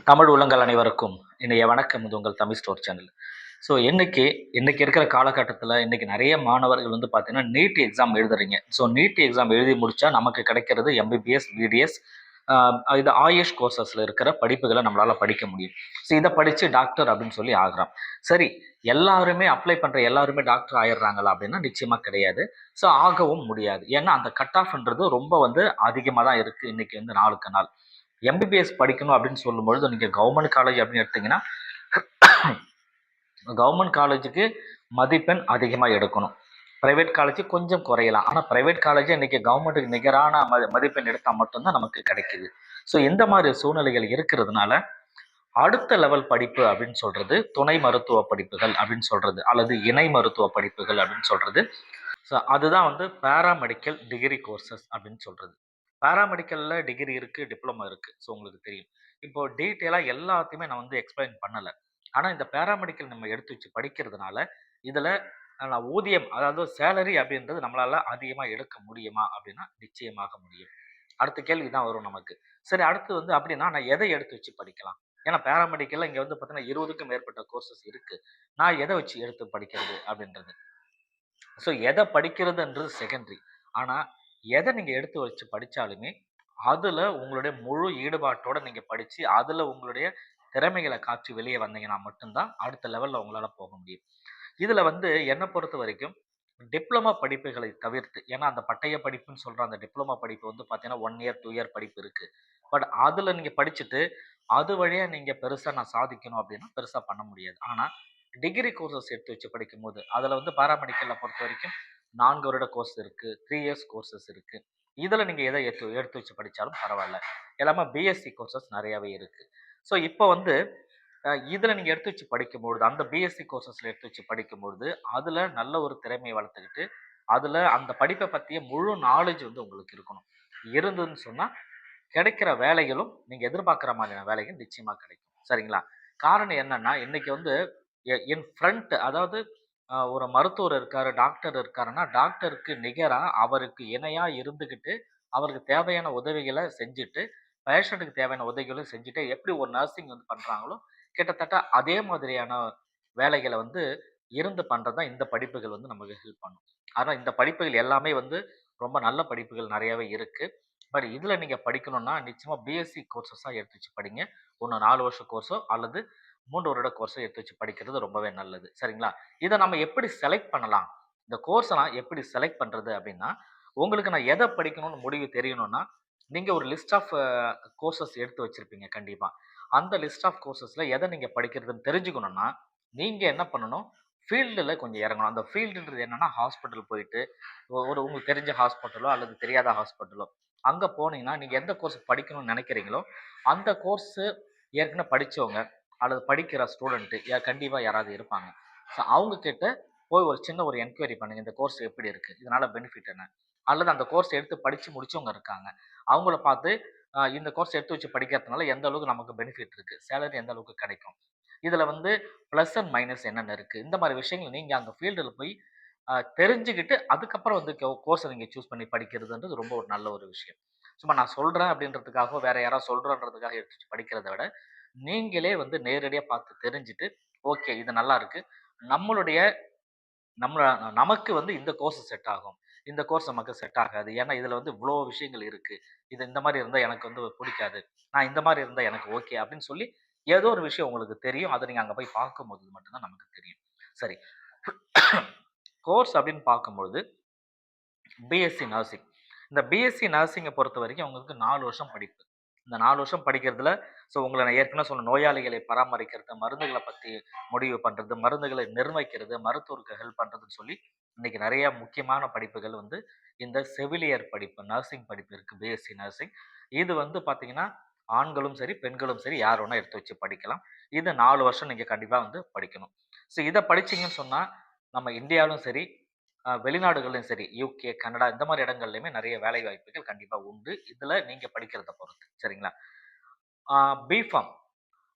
தமிழ் உள்ளங்கள் அனைவருக்கும் இன்றைய வணக்கம். இது உங்கள் தமிழ் ஸ்டோர் சேனல். ஸோ இன்னைக்கு இருக்கிற காலகட்டத்தில் இன்னைக்கு நிறைய மாணவர்கள் வந்து பார்த்தீங்கன்னா நீட் எக்ஸாம் எழுதுறீங்க. ஸோ நீட் எக்ஸாம் எழுதி முடிச்சா நமக்கு கிடைக்கிறது எம்பிபிஎஸ், பிடிஎஸ், இது ஆயுஷ் கோர்சஸில் இருக்கிற படிப்புகளை நம்மளால் படிக்க முடியும். ஸோ இதை படித்து டாக்டர் அப்படின்னு சொல்லி ஆகிறோம். சரி, எல்லாருமே அப்ளை பண்ணுற எல்லாருமே டாக்டர் ஆயிடுறாங்களா அப்படின்னா நிச்சயமாக கிடையாது. ஸோ ஆகவும் முடியாது. ஏன்னா அந்த கட் ஆஃப்ன்றது ரொம்ப வந்து அதிகமாக தான் இருக்குது இன்னைக்கு வந்து நாளுக்கு நாள். எம்பிபிஎஸ் படிக்கணும் அப்படின்னு சொல்லும்பொழுது நீங்கள் கவர்மெண்ட் காலேஜ் அப்படின்னு எடுத்தீங்கன்னா கவர்மெண்ட் காலேஜுக்கு மதிப்பெண் அதிகமாக எடுக்கணும். ப்ரைவேட் காலேஜ் கொஞ்சம் குறையலாம். ஆனால் ப்ரைவேட் காலேஜ் இன்னைக்கு கவர்மெண்ட்டுக்கு நிகரான மதிப்பெண் எடுத்தால் மட்டும்தான் நமக்கு கிடைக்குது. ஸோ இந்த மாதிரி சூழ்நிலைகள் இருக்கிறதுனால அடுத்த லெவல் படிப்பு அப்படின்னு சொல்றது துணை மருத்துவ படிப்புகள் அப்படின்னு சொல்றது, அல்லது இணை மருத்துவ படிப்புகள் அப்படின்னு சொல்றது. ஸோ அதுதான் வந்து பேராமெடிக்கல் டிகிரி கோர்சஸ் அப்படின்னு சொல்றது. பேராமெடிக்கலில் டிகிரி இருக்குது, டிப்ளமோ இருக்குது. ஸோ உங்களுக்கு தெரியும். இப்போ டீட்டெயிலாக எல்லாத்தையுமே நான் வந்து எக்ஸ்பிளைன் பண்ணலை. ஆனால் இந்த பேராமெடிக்கல் நம்ம எடுத்து வச்சு படிக்கிறதுனால இதில் நான் ஊதியம், அதாவது சேலரி அப்படின்றது நம்மளால் அதிகமாக எடுக்க முடியுமா அப்படின்னா நிச்சயமாக முடியும். அடுத்த கேள்வி தான் வரும் நமக்கு. சரி, அடுத்து வந்து அப்படின்னா நான் எதை எடுத்து வச்சு படிக்கலாம்? ஏன்னா பேராமெடிக்கலில் இங்கே வந்து பார்த்தீங்கன்னா 20க்கும் மேற்பட்ட கோர்சஸ் இருக்குது. நான் எதை வச்சு எடுத்து படிக்கிறது அப்படின்றது. ஸோ எதை படிக்கிறதுன்றது செகண்டரி. ஆனால் எதை நீங்கள் எடுத்து வச்சு படித்தாலுமே அதில் உங்களுடைய முழு ஈடுபாட்டோடு நீங்கள் படித்து அதில் உங்களுடைய திறமைகளை காட்சி வெளியே வந்தீங்கன்னா மட்டும்தான் அடுத்த லெவலில் உங்களால் போக முடியும். இதில் வந்து என்னை பொறுத்த வரைக்கும் டிப்ளமா படிப்புகளை தவிர்த்து, ஏன்னா அந்த பட்டய படிப்புன்னு சொல்கிற அந்த டிப்ளமா படிப்பு வந்து பார்த்தீங்கன்னா 1 இயர் 2 இயர் படிப்பு இருக்குது. பட் அதில் நீங்கள் படிச்சுட்டு அது வழியாக நீங்கள் பெருசாக நான் சாதிக்கணும் அப்படின்னா பெருசாக பண்ண முடியாது. ஆனால் டிகிரி கோர்சஸ் எடுத்து வச்சு படிக்கும்போது அதில் வந்து பாராமெடிக்கலில் பொறுத்த வரைக்கும் 4 வருட கோர்ஸ் இருக்குது, 3 இயர்ஸ் கோர்சஸ் இருக்குது. இதில் நீங்கள் எதை எடுத்து எடுத்து வச்சு படித்தாலும் பரவாயில்ல. எல்லாமே பிஎஸ்சி கோர்சஸ் நிறையாவே இருக்குது. ஸோ இப்போ வந்து இதில் நீங்கள் எடுத்து வச்சு படிக்கும்பொழுது, அந்த பிஎஸ்சி கோர்சஸில் எடுத்து வச்சு படிக்கும்பொழுது அதில் நல்ல ஒரு திறமையை வளர்த்துக்கிட்டு அதில் அந்த படிப்பை பற்றிய முழு நாலேஜ் வந்து உங்களுக்கு இருக்கணும். இருந்ததுன்னு சொன்னால் கிடைக்கிற வேலைகளும் நீங்கள் எதிர்பார்க்குற மாதிரியான வேலைகள் நிச்சயமாக கிடைக்கும். சரிங்களா? காரணம் என்னன்னா இன்னைக்கு வந்து என் ஃப்ரண்ட், அதாவது ஒரு மருத்துவர் இருக்காரு, டாக்டர் இருக்காருன்னா டாக்டருக்கு நிகராக அவருக்கு இணையாக இருந்துக்கிட்டு அவருக்கு தேவையான உதவிகளை செஞ்சுட்டு பேஷண்ட்டுக்கு தேவையான உதவிகளும் செஞ்சுட்டு எப்படி ஒரு நர்சிங் வந்து பண்ணுறாங்களோ கிட்டத்தட்ட அதே மாதிரியான வேலைகளை வந்து இருந்து பண்ணுறது தான் இந்த படிப்புகள் வந்து நமக்கு ஹெல்ப் பண்ணும். ஆனால் இந்த படிப்புகள் எல்லாமே வந்து ரொம்ப நல்ல படிப்புகள் நிறையாவே இருக்குது. பட் இதில் நீங்கள் படிக்கணும்னா நிச்சயமாக பிஎஸ்சி கோர்சஸாக எடுத்து வச்சு படிங்க. ஒன்று 4 வருஷ கோர்ஸோ அல்லது 3 வருட கோர்ஸோ எடுத்து வச்சு படிக்கிறது ரொம்பவே நல்லது. சரிங்களா? இதை நம்ம எப்படி செலக்ட் பண்ணலாம்? இந்த கோர்ஸெல்லாம் எப்படி செலக்ட் பண்ணுறது அப்படின்னா, உங்களுக்கு நான் எதை படிக்கணும்னு முடிவு தெரியணும்னா, நீங்கள் ஒரு லிஸ்ட் ஆஃப் கோர்சஸ் எடுத்து வச்சுருப்பீங்க கண்டிப்பாக. அந்த லிஸ்ட் ஆஃப் கோர்சஸில் எதை நீங்கள் படிக்கிறதுன்னு தெரிஞ்சுக்கணும்னா, நீங்கள் என்ன பண்ணணும், ஃபீல்டில் கொஞ்சம் இறங்கணும். அந்த ஃபீல்டுன்றது என்னென்னா ஹாஸ்பிட்டல் போயிட்டு ஒரு உங்களுக்கு தெரிஞ்ச ஹாஸ்பிட்டலோ அல்லது தெரியாத ஹாஸ்பிட்டலோ அங்கே போனீங்கன்னா நீங்கள் எந்த கோர்ஸ் படிக்கணும்னு நினைக்கிறீங்களோ அந்த கோர்ஸு ஏற்கனவே படித்தவங்க அல்லது படிக்கிற ஸ்டூடெண்ட்டு கண்டிப்பாக யாராவது இருப்பாங்க. ஸோ அவங்க கிட்ட போய் ஒரு சின்ன ஒரு என்கொயரி பண்ணுங்கள், இந்த கோர்ஸ் எப்படி இருக்குது, இதனால் பெனிஃபிட் என்ன, அல்லது அந்த கோர்ஸ் எடுத்து படித்து முடித்தவங்க இருக்காங்க அவங்கள பார்த்து இந்த கோர்ஸ் எடுத்து வச்சு படிக்கிறதுனால எந்த அளவுக்கு நமக்கு பெனிஃபிட் இருக்குது, சேலரி எந்த அளவுக்கு கிடைக்கும், இதில் வந்து ப்ளஸ் அண்ட் மைனஸ் என்னென்ன இருக்குது, இந்த மாதிரி விஷயங்கள் நீங்கள் அந்த ஃபீல்டில் போய் தெரிஞ்சுக்கிட்டு அதுக்கப்புறம் வந்து கோர்ஸை நீங்கள் சூஸ் பண்ணி படிக்கிறதுன்றது ரொம்ப ஒரு நல்ல ஒரு விஷயம். சும்மா நான் சொல்கிறேன் அப்படின்றதுக்காக வேற யாராவது சொல்கிறன்றதுக்காக எடுத்து படிக்கிறத விட நீங்களே வந்து நேரடியாக பார்த்து தெரிஞ்சுட்டு ஓகே இது நல்லா இருக்கு, நம்மளுடைய நம்ம நமக்கு வந்து இந்த கோர்ஸ் செட் ஆகும், இந்த கோர்ஸ் நமக்கு செட் ஆகாது, ஏன்னா இதில் வந்து இவ்வளோ விஷயங்கள் இருக்குது, இது இந்த மாதிரி இருந்தால் எனக்கு வந்து பிடிக்காது, நான் இந்த மாதிரி இருந்தால் எனக்கு ஓகே அப்படின்னு சொல்லி ஏதோ ஒரு விஷயம் உங்களுக்கு தெரியும். அதை நீங்கள் அங்கே போய் பார்க்கும்போது மட்டும்தான் நமக்கு தெரியும். சரி, கோர்ஸ் அப்படின்னு பார்க்கும்பொழுது பிஎஸ்சி நர்சிங், இந்த பிஎஸ்சி நர்சிங்கை பொறுத்த வரைக்கும் உங்களுக்கு 4 வருஷம் படிப்பு. இந்த 4 வருஷம் படிக்கிறதுல ஸோ உங்களை நான் ஏற்கனவே சொன்ன நோயாளிகளை பராமரிக்கிறது, மருந்துகளை பற்றி முடிவு பண்ணுறது, மருந்துகளை நிர்ணயிக்கிறது, மருத்துவருக்கு ஹெல்ப் பண்ணுறதுன்னு சொல்லி இன்னைக்கு நிறைய முக்கியமான படிப்புகள் வந்து இந்த செவிலியர் படிப்பு, நர்சிங் படிப்பு இருக்குது, பிஎஸ்சி நர்சிங். இது வந்து பார்த்தீங்கன்னா ஆண்களும் சரி பெண்களும் சரி யார் வேணால் எடுத்து வச்சு படிக்கலாம். இது 4 வருஷம் நீங்கள் கண்டிப்பாக வந்து படிக்கணும். ஸோ இதை படிச்சிங்கன்னு சொன்னால் நம்ம இந்தியாவிலும் சரி வெளிநாடுகள்லையும் சரி யூகே, கனடா இந்த மாதிரி இடங்கள்லையுமே நிறைய வேலை வாய்ப்புகள் கண்டிப்பாக உண்டு. இதில் நீங்கள் படிக்கிறத பொறுத்து. சரிங்களா? பிஃபார்ம்,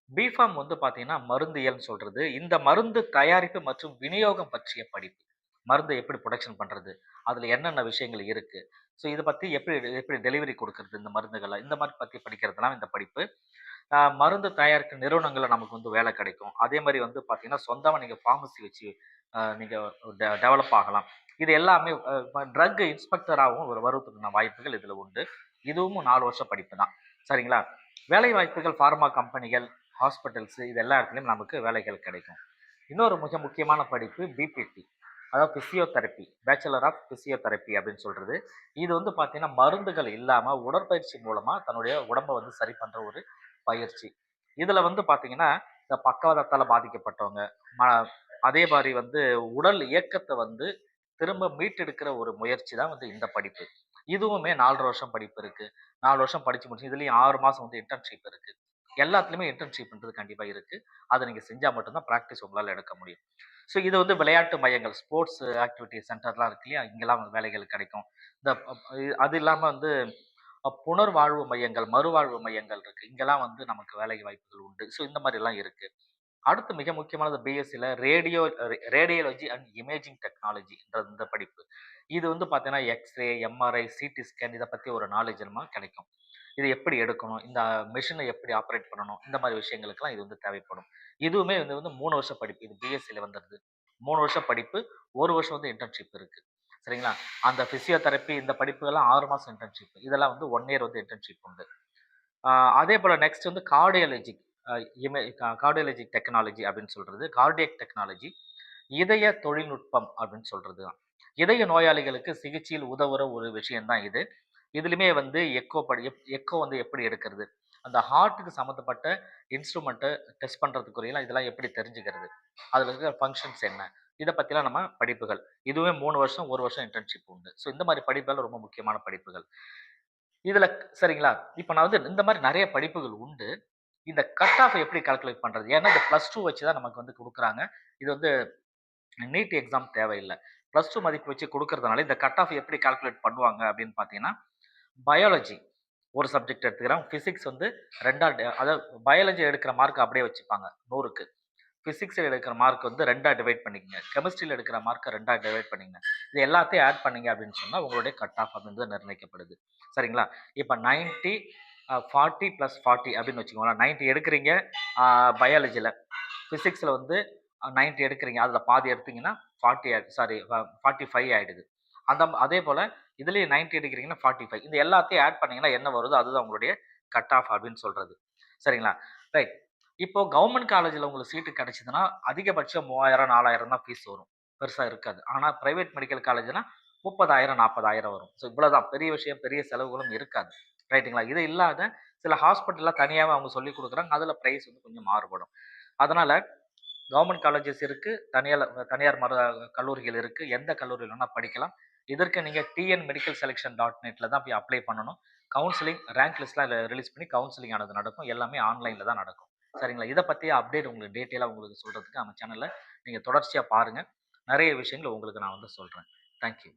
பிஃபார்ம் வந்து பார்த்தீங்கன்னா மருந்தியல்னு சொல்கிறது. இந்த மருந்து தயாரிப்பு மற்றும் விநியோகம் பற்றிய படிப்பு. மருந்து எப்படி ப்ரொடக்ஷன் பண்ணுறது, அதில் என்னென்ன விஷயங்கள் இருக்குது, ஸோ இதை பற்றி எப்படி எப்படி டெலிவரி கொடுக்கறது இந்த மருந்துகளை, இந்த மாதிரி பற்றி படிக்கிறதுலாம் இந்த படிப்பு. மருந்து தயாரிக்கிற நிறுவனங்கள்ல நமக்கு வந்து வேலை கிடைக்கும். அதே மாரி வந்து பார்த்தீங்கன்னா, சொந்தமா நீங்க ஃபார்மசி வச்சு நீங்க டெவலப் ஆகலாம். இது எல்லாமே ட்ரக் இன்ஸ்பெக்டராவும் வருவதற்கான வாய்ப்புகள் இதுல உண்டு. இதுவும் 4 வருஷம் படிப்பு தான். சரிங்களா? வேலை வாய்ப்புகள் ஃபார்மா கம்பெனிகள், ஹாஸ்பிட்டல்ஸ் இது எல்லா இடத்துலயும் நமக்கு வேலைகள் கிடைக்கும். இன்னொரு மிக முக்கியமான படிப்பு பிபிடி. அதாவது பிசியோதெரபி, பேச்சலர் ஆஃப் பிசியோதெரபி அப்படின்னு சொல்றது. இது வந்து பார்த்தீங்கன்னா, மருந்துகள் இல்லாம உடற்பயிற்சி மூலமா தன்னுடைய உடம்ப வந்து சரி பண்ற ஒரு பயிற்சி. இதுல வந்து பார்த்தீங்கன்னா, இந்த பக்கவாதத்தால பாதிக்கப்பட்டவங்க, ம அதே மாரி வந்து உடல் இயக்கத்த வந்து திரும்ப மீட்டெடுக்கிற ஒரு முயற்சி தான் வந்து இந்த படிப்பு. இதுவுமே 4 1/2 வருஷம் படிப்பு இருக்கு. 4 வருஷம் படிச்சு முடிச்சு இதுலயும் 6 மாசம் வந்து இன்டர்ன்ஷிப் இருக்கு. எல்லாத்துலயுமே இன்டர்ன்ஷிப்ன்றது கண்டிப்பா இருக்கு. அத நீங்க செஞ்சா மட்டும் தான் பிராக்டிஸ் உங்களால எடுக்க முடியும். ஸோ இது வந்து விளையாட்டு மையங்கள், ஸ்போர்ட்ஸ் ஆக்டிவிட்டி சென்டர்லாம் இருக்கு இல்லையா? இங்கெல்லாம் வேலைகள் கிடைக்கும். இந்த அது இல்லாம வந்து புனர்வாழ்வு மையங்கள், மறுவாழ்வு மையங்கள் இருக்கு. இங்கெல்லாம் வந்து நமக்கு வேலை வாய்ப்புகள் உண்டு. ஸோ இந்த மாரிலாம் இருக்கு. அடுத்து மிக முக்கியமானது பிஎஸ்சில ரேடியாலஜி அண்ட் இமேஜிங் டெக்னாலஜி என்ற இந்த படிப்பு. இது வந்து பார்த்தீங்கன்னா, எக்ஸ்ரே, எம்ஆர்ஐ, சிடி ஸ்கேன் இத பத்தி ஒரு நாலேட்ஜ் நம்ம கிடைக்கும். இது எப்படி எடுக்கணும்? இந்த மெஷின எப்படி ஆப்பரேட் பண்ணணும்? இந்த மாரி விஷயங்களுக்கெல்லாம் இது வந்து தேவைப்படும். இதுவுமே வந்து வந்து 3 வருஷம் படிப்பு. இது பிஎஸ்சில வந்துருது. 3 வருஷம் படிப்பு, 1 வருஷம் வந்து இன்டர்ன்ஷிப் இருக்கு. சரிங்களா? அந்த பிசியோதெரபி இந்த படிப்புகள்லாம் 6 மாசம் இன்டர்ன்ஷிப். இதெல்லாம் வந்து 1 இயர் வந்து இன்டர்ன்ஷிப் உண்டு. அதேபோல நெக்ஸ்ட் வந்து கார்டியாலஜி அ இமே கார்டியாலஜி டெக்னாலஜி அப்படின்னு சொல்றது. கார்டியாக் டெக்னாலஜி, இதய தொழில்நுட்பம் அப்படின்னு சொல்றது தான். இதய நோயாளிகளுக்கு சிகிச்சையில் உதவுற ஒரு விஷயம் தான் இது. இதுலயுமே வந்து எக்கோ வந்து எப்படி எடுக்கிறது? அந்த ஹார்ட்‌க்கு சம்மந்தப்பட்ட இன்ஸ்ட்ருமென்ட்ட டெஸ்ட் பண்றதுக்குரியலாம் இதெல்லாம் எப்படி தெரிஞ்சுக்கிறது? அதுல இருக்கிற ஃபங்ஷன்ஸ் என்ன? இத பத்திலாம் நம்ம படிப்புகள். இதுவே 3 வருஷம், 1 வருஷம் இன்டர்ன்ஷிப் உண்டு. ஸோ இந்த மாரி படிப்புகள் ரொம்ப முக்கியமான படிப்புகள். இதுல சரிங்களா? இப்ப நான் வந்து இந்த மாரி நெறைய படிப்புகள் உண்டு. இந்த கட் ஆஃப் எப்படி கால்குலேட் பண்றது? ஏன்னா, இந்த +2 வச்சு தான் நமக்கு வந்து குடுக்குறாங்க. இது வந்து நீட் எக்ஸாம் தேவையில்ல. +2 மதிப்பு வச்சு குடுக்கறதுனால, இந்த கட் ஆஃப் எப்படி கால்குலேட் பண்ணுவாங்க அப்படின்னு பார்த்தீங்கன்னா, பயாலஜி ஒரு சப்ஜெக்ட் எடுத்துக்கிறேன். பிசிக்ஸ் வந்து 2ஆ அதாவது பயாலஜி எடுக்கிற மார்க் அப்படியே வச்சுப்பாங்க 100க்கு. பிசிக்ஸ்ல எடுக்கிற மார்க் வந்து 2ஆ டிவைட் பண்ணிக்கங்க. கெமிஸ்ட்ரியில எடுக்கிற மார்க்க 2ஆ டிவைட் பண்ணிக்கங்க. இது எல்லாத்தையும் ஆட் பண்ணீங்க அப்படின்னு சொன்னா, உங்களுடைய கட் ஆஃப் அப்படின்றது நிர்ணயிக்கப்படுது. சரிங்களா? இப்ப 90 40 + 40 அப்படின்னு வச்சுக்கோங்களேன். 90 எடுக்கிறீங்க பயாலஜில. பிசிக்ஸ்ல வந்து 90 எடுக்கிறீங்க. அதுல பாதி எடுத்தீங்கன்னா 40 சாரி 45 ஆயிடுது. அதே போல இதுலயும் 90 எடுக்கிறீங்கன்னா 45. இந்த எல்லாத்தையும் ஆட் பண்ணீங்கன்னா என்ன வருதோ அதுதான் உங்களுடைய கட் ஆஃப் அப்படின்னு சொல்றது. சரிங்களா? ரைட். இப்போ கவர்ன்மென்ட் காலேஜ்ல உங்களுக்கு சீட்டு கிடைச்சதுன்னா, அதிகபட்சம் 3000, 4000 தான் ஃபீஸ் வரும். பெருசா இருக்காது. ஆனா பிரைவேட் மெடிக்கல் காலேஜ்னா 30,000, 40,000 வரும். ஸோ இவ்வளவுதான். பெரிய விஷயம், பெரிய செலவுகளும் இருக்காது. ரைட்டுங்களா? இது இல்லாத சில ஹாஸ்பிட்டல்ல தனியாவே அவங்க சொல்லிக் குடுக்குறாங்க. அதுல பிரைஸ் வந்து கொஞ்சம் மாறுபடும். அதனால கவர்ன்மென்ட் காலேஜஸ் இருக்கு. தனியார் கல்லூரிகள் இருக்கு. எந்த கல்லூரியில வேணா படிக்கலாம். இதற்கு நீங்க tnmedicalselection.netல தான் போய் அப்ளை பண்ணணும். கவுன்சிலிங், ரேங்க் லிஸ்ட்லாம் ரிலீஸ் பண்ணி கவுன்சிலிங் ஆனது நடக்கும். எல்லாமே ஆன்லைன்ல தான் நடக்கும். சரிங்களா? இத பத்திய அப்டேட் உங்களுக்கு டீட்டெயிலா உங்களுக்கு சொல்றதுக்கு நம்ம சேனல்ல நீங்க தொடர்ச்சியா பாருங்க. நெறைய விஷயங்கள் உங்களுக்கு நான் வந்து சொல்றேன். Thank you.